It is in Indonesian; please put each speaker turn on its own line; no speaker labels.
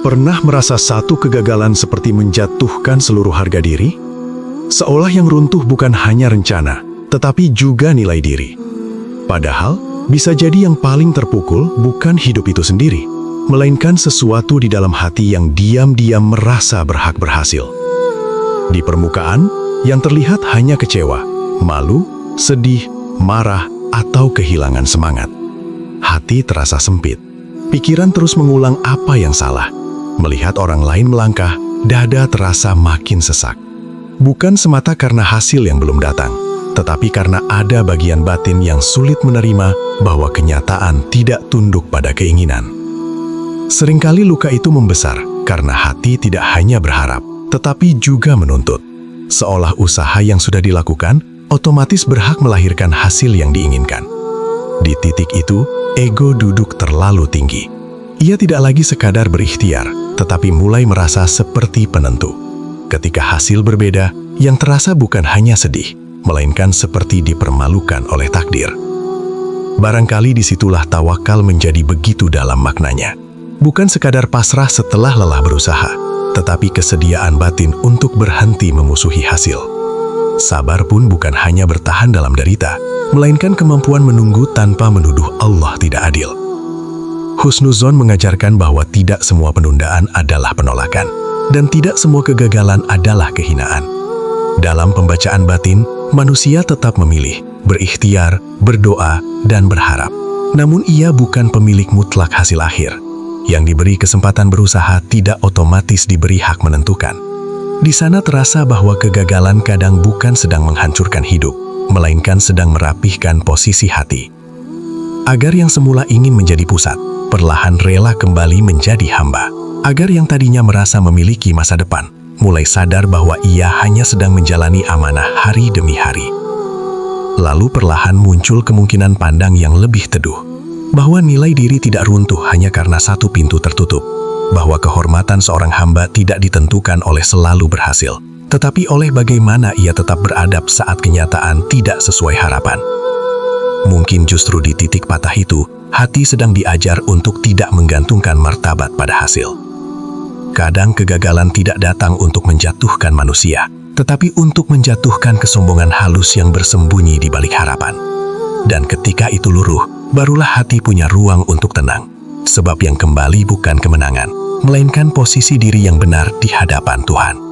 Pernah merasa satu kegagalan seperti menjatuhkan seluruh harga diri? Seolah yang runtuh bukan hanya rencana, tetapi juga nilai diri. Padahal, bisa jadi yang paling terpukul bukan hidup itu sendiri, melainkan sesuatu di dalam hati yang diam-diam merasa berhak berhasil. Di permukaan, yang terlihat hanya kecewa, malu, sedih, marah, atau kehilangan semangat. Hati terasa sempit. Pikiran terus mengulang apa yang salah. Melihat orang lain melangkah, dada terasa makin sesak. Bukan semata karena hasil yang belum datang, tetapi karena ada bagian batin yang sulit menerima bahwa kenyataan tidak tunduk pada keinginan. Seringkali luka itu membesar karena hati tidak hanya berharap, tetapi juga menuntut. Seolah usaha yang sudah dilakukan otomatis berhak melahirkan hasil yang diinginkan. Di titik itu, ego duduk terlalu tinggi. Ia tidak lagi sekadar berikhtiar, tetapi mulai merasa seperti penentu. Ketika hasil berbeda, yang terasa bukan hanya sedih, melainkan seperti dipermalukan oleh takdir. Barangkali disitulah tawakal menjadi begitu dalam maknanya. Bukan sekadar pasrah setelah lelah berusaha, tetapi kesediaan batin untuk berhenti memusuhi hasil. Sabar pun bukan hanya bertahan dalam derita, melainkan kemampuan menunggu tanpa menuduh Allah tidak adil. Husnuzon mengajarkan bahwa tidak semua penundaan adalah penolakan, dan tidak semua kegagalan adalah kehinaan. Dalam pembacaan batin, manusia tetap memilih, berikhtiar, berdoa, dan berharap. Namun ia bukan pemilik mutlak hasil akhir. Yang diberi kesempatan berusaha tidak otomatis diberi hak menentukan. Di sana terasa bahwa kegagalan kadang bukan sedang menghancurkan hidup, melainkan sedang merapihkan posisi hati. Agar yang semula ingin menjadi pusat, perlahan rela kembali menjadi hamba. Agar yang tadinya merasa memiliki masa depan, mulai sadar bahwa ia hanya sedang menjalani amanah hari demi hari. Lalu perlahan muncul kemungkinan pandang yang lebih teduh, bahwa nilai diri tidak runtuh hanya karena satu pintu tertutup, bahwa kehormatan seorang hamba tidak ditentukan oleh selalu berhasil, tetapi oleh bagaimana ia tetap beradab saat kenyataan tidak sesuai harapan. Mungkin justru di titik patah itu, hati sedang diajar untuk tidak menggantungkan martabat pada hasil. Kadang kegagalan tidak datang untuk menjatuhkan manusia, tetapi untuk menjatuhkan kesombongan halus yang bersembunyi di balik harapan. Dan ketika itu luruh, barulah hati punya ruang untuk tenang. Sebab yang kembali bukan kemenangan, melainkan posisi diri yang benar di hadapan Tuhan.